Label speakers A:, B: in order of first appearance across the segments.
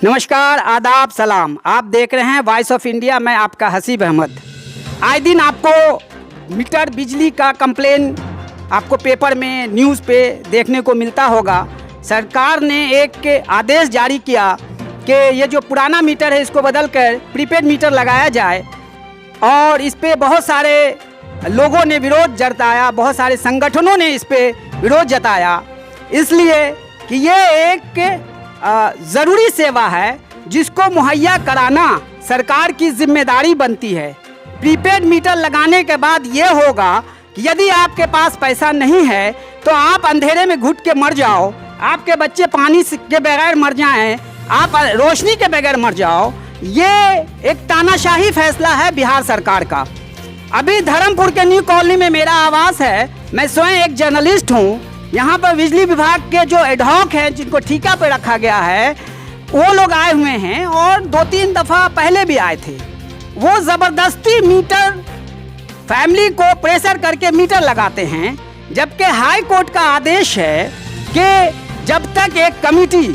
A: नमस्कार, आदाब, सलाम। आप देख रहे हैं वॉइस ऑफ इंडिया। मैं आपका हसीब अहमद। आए दिन आपको मीटर बिजली का कंप्लेन आपको पेपर में, न्यूज़ पे देखने को मिलता होगा। सरकार ने एक आदेश जारी किया कि ये जो पुराना मीटर है इसको बदलकर प्रीपेड मीटर लगाया जाए, और इस पे बहुत सारे लोगों ने विरोध जताया, बहुत सारे संगठनों ने इस पे विरोध जताया, इसलिए कि ये एक ज़रूरी सेवा है जिसको मुहैया कराना सरकार की जिम्मेदारी बनती है। प्रीपेड मीटर लगाने के बाद ये होगा कि यदि आपके पास पैसा नहीं है तो आप अंधेरे में घुट के मर जाओ, आपके बच्चे पानी के बगैर मर जाएं, आप रोशनी के बगैर मर जाओ। ये एक तानाशाही फैसला है बिहार सरकार का। अभी धर्मपुर के न्यू कॉलोनी में मेरा आवास है। मैं स्वयं एक जर्नलिस्ट हूँ। यहाँ पर बिजली विभाग के जो एडहॉक हैं, जिनको ठेका पे रखा गया है, वो लोग आए हुए हैं और 2-3 दफ़ा पहले भी आए थे। वो ज़बरदस्ती मीटर फैमिली को प्रेशर करके मीटर लगाते हैं, जबकि हाई कोर्ट का आदेश है कि जब तक एक कमेटी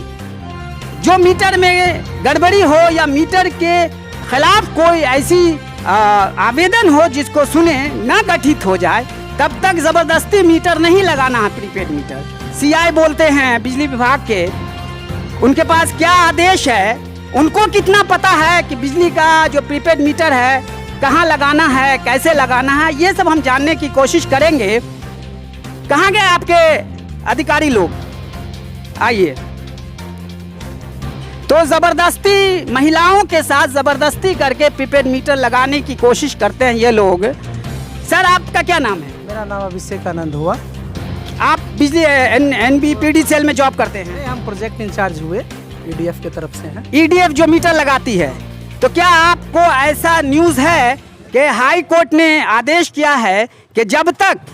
A: जो मीटर में गड़बड़ी हो या मीटर के खिलाफ कोई ऐसी आवेदन हो जिसको सुने ना गठित हो जाए, तब तक ज़बरदस्ती मीटर नहीं लगाना है। प्रीपेड मीटर सीआई बोलते हैं बिजली विभाग के, उनके पास क्या आदेश है, उनको कितना पता है कि बिजली का जो प्रीपेड मीटर है कहाँ लगाना है, कैसे लगाना है, ये सब हम जानने की कोशिश करेंगे। कहाँ गए आपके अधिकारी लोग? आइए। तो ज़बरदस्ती महिलाओं के साथ ज़बरदस्ती करके प्रीपेड मीटर लगाने की कोशिश करते हैं ये लोग। सर, आपका क्या नाम है?
B: मेरा नाम अभिषेक आनंद हुआ।
A: आप बिजली NBPDCL में जॉब करते हैं?
B: हम प्रोजेक्ट इंचार्ज हुए, EDF की तरफ से हैं।
A: EDF जो मीटर लगाती है, तो क्या आपको ऐसा न्यूज़ है कि हाई कोर्ट ने आदेश किया है कि जब तक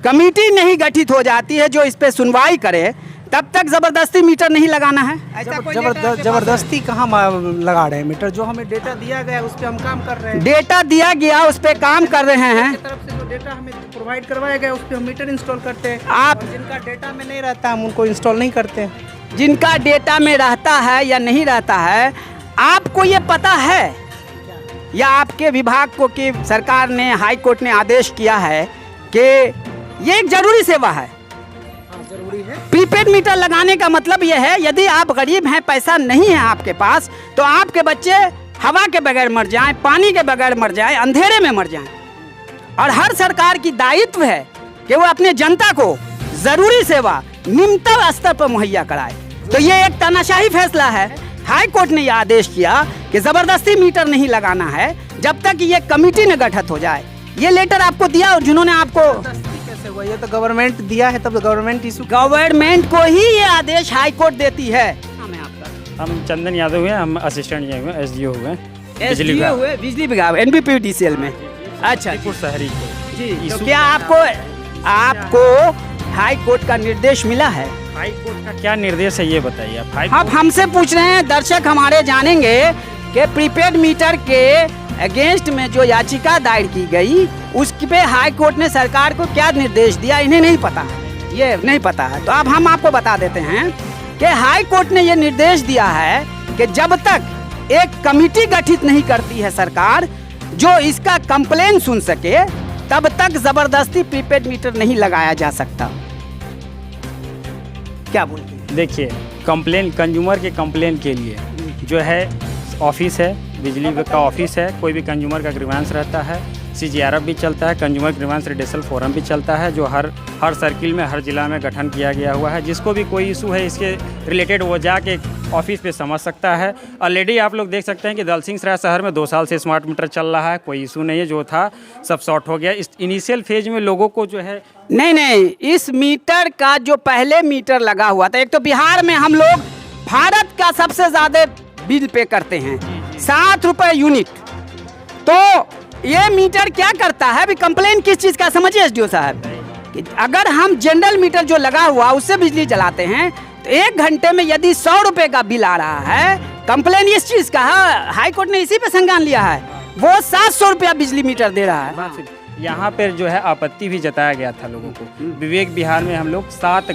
A: कमेटी नहीं गठित हो जाती है जो इस पे सुनवाई करे, तब तक ज़बरदस्ती मीटर नहीं लगाना है?
B: जबरदस्ती कहाँ लगा रहे हैं मीटर? जो हमें डेटा दिया गया उस पर हम काम कर रहे हैं।
A: डेटा दिया गया उस पे काम कर रहे हैं।
B: तरफ से जो डेटा हमें प्रोवाइड करवाया गया उस पर हम मीटर इंस्टॉल करते हैं।
A: आप
B: जिनका डेटा में नहीं रहता हम उनको इंस्टॉल नहीं करते हैं।
A: जिनका डेटा में रहता है या नहीं रहता है, आपको ये पता है या आपके विभाग को कि सरकार ने, हाई कोर्ट ने आदेश किया है कि ये एक जरूरी सेवा है?
B: जरूरी है।
A: प्रीपेड मीटर लगाने का मतलब यह है, यदि आप गरीब हैं, पैसा नहीं है आपके पास, तो आपके बच्चे हवा के बगैर मर जाएं, पानी के बगैर मर जाएं, अंधेरे में मर जाएं। और हर सरकार की दायित्व है कि वो अपने जनता को जरूरी सेवा निम्नतम स्तर पर मुहैया कराए। तो ये एक तानाशाही फैसला है। हाई कोर्ट ने यह आदेश किया कि जबरदस्ती मीटर नहीं लगाना है जब तक ये कमेटी न गठित हो जाए। ये लेटर आपको दिया, और जिन्होंने आपको
B: कैसे हुआ? ये तो गवर्नमेंट दिया है, तब गवर्नमेंट इशू,
A: गवर्नमेंट को ही ये आदेश हाई कोर्ट देती है। नाम है आपका?
C: हम चंदन यादव हुए, हम असिस्टेंट ये हुए, SDO हुए,
A: बिजली विभाग NBPDCL में। अच्छा
C: शहरी
A: जी। तो क्या आपको हाई कोर्ट का निर्देश मिला है?
C: हाई कोर्ट का क्या निर्देश है ये बताइए आप।
A: आप हमसे पूछ रहे हैं, दर्शक हमारे जानेंगे कि प्रीपेड मीटर के अगेंस्ट में जो याचिका दायर की गई उस पे हाई कोर्ट ने सरकार को क्या निर्देश दिया, इन्हें नहीं पता है, ये नहीं पता है। तो अब हम आपको बता देते हैं कि हाई कोर्ट ने ये निर्देश दिया है कि जब तक एक कमेटी गठित नहीं करती है सरकार जो इसका कंप्लेन सुन सके, तब तक जबरदस्ती प्रीपेड मीटर नहीं लगाया जा सकता। क्या बोलते हैं?
C: देखिए, कंप्लेन, कंज्यूमर के कंप्लेन के लिए जो है ऑफिस है, बिजली का ऑफिस है, कोई भी कंज्यूमर का ग्रीवांस रहता है, CGRF भी चलता है, कंज्यूमर ग्रीवांस रिड्रेसल फोरम भी चलता है, जो हर सर्किल में, हर जिला में गठन किया गया हुआ है। जिसको भी कोई इशू है इसके रिलेटेड वो जाके ऑफिस पे समझ सकता है। ऑलरेडी आप लोग देख सकते हैं कि दलसिंहसराय शहर में 2 साल से स्मार्ट मीटर चल रहा है, कोई इशू नहीं है, जो था सब सॉर्ट हो गया। इस इनिशियल फेज में लोगों को जो है
A: नहीं, इस मीटर का जो पहले मीटर लगा हुआ था, एक तो बिहार में हम लोग भारत का सबसे ज़्यादा बिल पे करते हैं, 7 रुपये यूनिट। तो ये मीटर क्या करता है? अभी कंप्लेन किस चीज़ का समझिए SDO साहब, कि अगर हम जनरल मीटर जो लगा हुआ उससे बिजली जलाते हैं तो 1 घंटे में यदि 100 रुपये का बिल आ रहा है, कंप्लेन इस चीज़ का है, हाई कोर्ट ने इसी पे संज्ञान लिया है, वो 700 रुपया बिजली मीटर दे रहा है।
C: यहाँ पर जो है आपत्ति भी जताया गया था लोगों को। विवेक विहार में हम लोग 7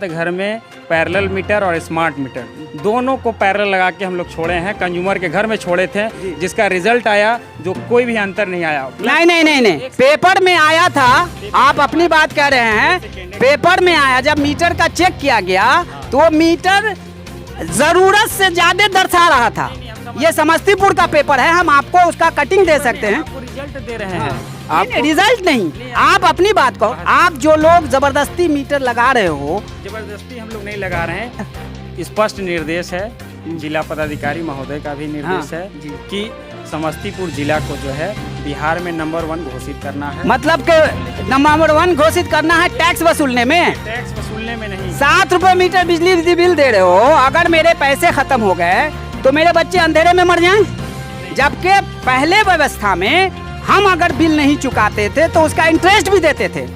C: घर में पैरेलल मीटर और स्मार्ट मीटर दोनों को पैरेलल लगा के हम लोग छोड़े हैं। कंज्यूमर के घर में छोड़े थे, जिसका रिजल्ट आया जो कोई भी अंतर नहीं आया।
A: नहीं, पेपर में आया था। आप अपनी बात कह रहे हैं, पेपर में आया। जब मीटर का चेक किया गया तो मीटर जरूरत से ज्यादा दर्शा रहा था। ये समस्तीपुर का पेपर है, हम आपको उसका कटिंग दे सकते हैं।
C: आपको रिजल्ट दे रहे हैं।
A: आप रिजल्ट नहीं, आप अपनी बात को, आप जो लोग जबरदस्ती मीटर लगा रहे हो,
C: जबरदस्ती हम लोग नहीं लगा रहे हैं। स्पष्ट निर्देश है, जिला पदाधिकारी महोदय का भी निर्देश है कि समस्तीपुर जिला को जो है बिहार में नंबर 1 घोषित करना है।
A: मतलब कि नंबर 1 घोषित करना है टैक्स वसूलने में।
C: टैक्स वसूलने में नहीं।
A: 7 रुपए मीटर बिजली बिल दे रहे हो। अगर मेरे पैसे खत्म हो गए तो मेरे बच्चे अंधेरे में मर जाएं। जबकि पहले व्यवस्था में हम अगर बिल नहीं चुकाते थे तो उसका इंटरेस्ट भी देते थे,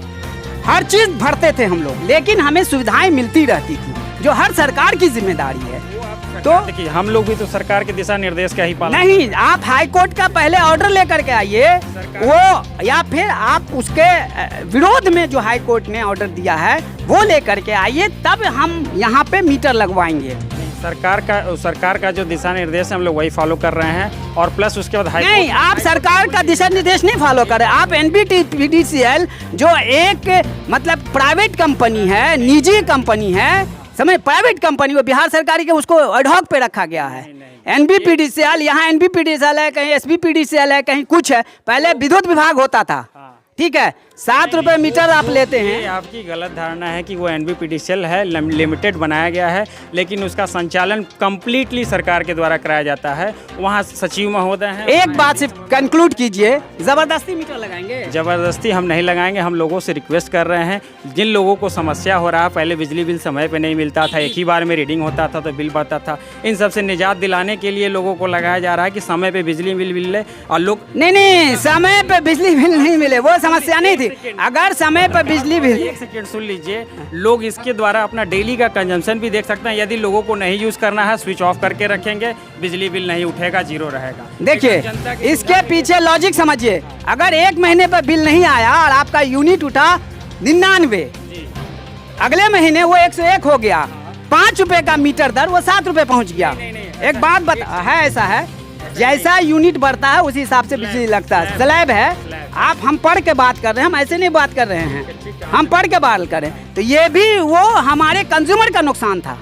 A: हर चीज भरते थे हम लोग, लेकिन हमें सुविधाएं मिलती रहती थी, जो हर सरकार की जिम्मेदारी है। तो
C: देखिए, हम लोग भी तो सरकार के दिशा निर्देश का ही पालन।
A: नहीं, आप हाई कोर्ट का पहले ऑर्डर लेकर के आइए, वो या फिर आप उसके विरोध में जो हाई कोर्ट ने ऑर्डर दिया है वो लेकर के आइए, तब हम यहाँ पे मीटर लगवाएंगे।
C: सरकार का जो दिशा निर्देश है हम लोग वही फॉलो कर रहे हैं। और प्लस उसके बाद
A: नहीं, आप सरकार का दिशा निर्देश नहीं फॉलो कर रहे। आप NBPDCL जो एक मतलब प्राइवेट कंपनी है, निजी कंपनी है, समझ, प्राइवेट कंपनी वो बिहार सरकारी के, उसको एडहॉक पे रखा गया है। NBPDCL, यहाँ NBPDCL है, कहीं SBPDCL है, कहीं कुछ है। पहले विद्युत विभाग होता था, ठीक है। 7 रुपए मीटर आप लेते हैं।
C: आपकी गलत धारणा है कि वो NBPDCL है, लिमिटेड बनाया गया है, लेकिन उसका संचालन कम्प्लीटली सरकार के द्वारा कराया जाता है। वहाँ सचिव महोदय हैं।
A: एक बात सिर्फ कंक्लूड कीजिए, जबरदस्ती मीटर लगाएंगे?
C: जबरदस्ती हम नहीं लगाएंगे। हम लोगों से रिक्वेस्ट कर रहे हैं, जिन लोगों को समस्या हो रहा है, पहले बिजली बिल समय पे नहीं मिलता था, एक ही बार में रीडिंग होता था तो बिल बढ़ता था, इन सब से निजात दिलाने के लिए लोगों को लगाया जा रहा है कि समय पे बिजली बिल मिले। और लोग
A: नहीं, समय पे बिजली बिल नहीं मिले वो समस्या नहीं थी। अगर समय पर बिजली बिल,
C: एक सेकंड सुन लीजिए, लोग इसके द्वारा अपना डेली का कंजम्पशन भी देख सकते हैं। यदि लोगों को नहीं यूज करना है, स्विच ऑफ करके रखेंगे, बिजली बिल नहीं उठेगा, 0 रहेगा।
A: देखिए, इसके पीछे लॉजिक समझिए। अगर 1 महीने पर बिल नहीं आया और आपका यूनिट उठा 99, अगले महीने वो 101 हो गया, 5 रुपए का मीटर दर वो 7 रुपए पहुंच गया। एक बात बता है, ऐसा है, जैसा यूनिट बढ़ता है उसी हिसाब से बिजली लगता है। स्लैब है। हम पढ़ के बात कर रहे हैं, हम ऐसे नहीं बात कर रहे हैं, हम पढ़ के बात कर रहे हैं। तो ये भी वो हमारे कंज्यूमर का नुकसान था।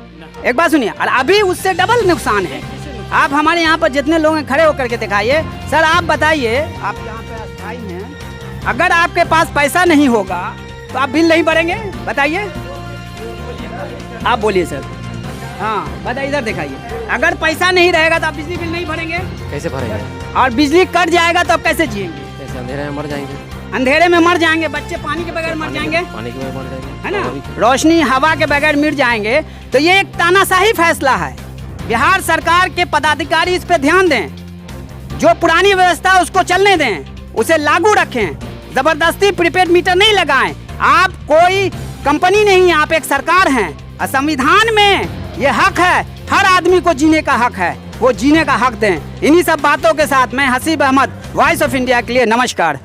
A: एक बात सुनिए, और अभी उससे डबल नुकसान है। आप हमारे यहाँ पर जितने लोग हैं खड़े होकर के दिखाइए। सर आप बताइए, आप यहाँ पे अस्थाई हैं, अगर आपके पास पैसा नहीं होगा तो आप बिल नहीं भरेंगे? बताइए, आप बोलिए सर। हाँ बताइए, इधर दिखाइए। अगर पैसा नहीं रहेगा तो आप बिजली बिल नहीं भरेंगे?
D: कैसे भरेंगे?
A: और बिजली कट जाएगा तो आप कैसे जिएंगे?
D: कैसे अंधेरे में मर जाएंगे?
A: अंधेरे में मर जाएंगे, बच्चे पानी के बगैर मर जाएंगे,
D: पानी के बगैर मर जाएंगे,
A: है ना, रोशनी हवा के बगैर मिट जाएंगे। तो ये एक तानाशाही फैसला है। बिहार सरकार के पदाधिकारी इस पे ध्यान दें, जो पुरानी व्यवस्था है उसको चलने दें, उसे लागू रखें, जबरदस्ती प्रीपेड मीटर नहीं लगाएं। आप कोई कंपनी नहीं, आप एक सरकार हैं। संविधान में ये हक है, हर आदमी को जीने का हक है, वो जीने का हक दें। इन्हीं सब बातों के साथ मैं Haseeb Ahmad, voice of India के लिए नमस्कार।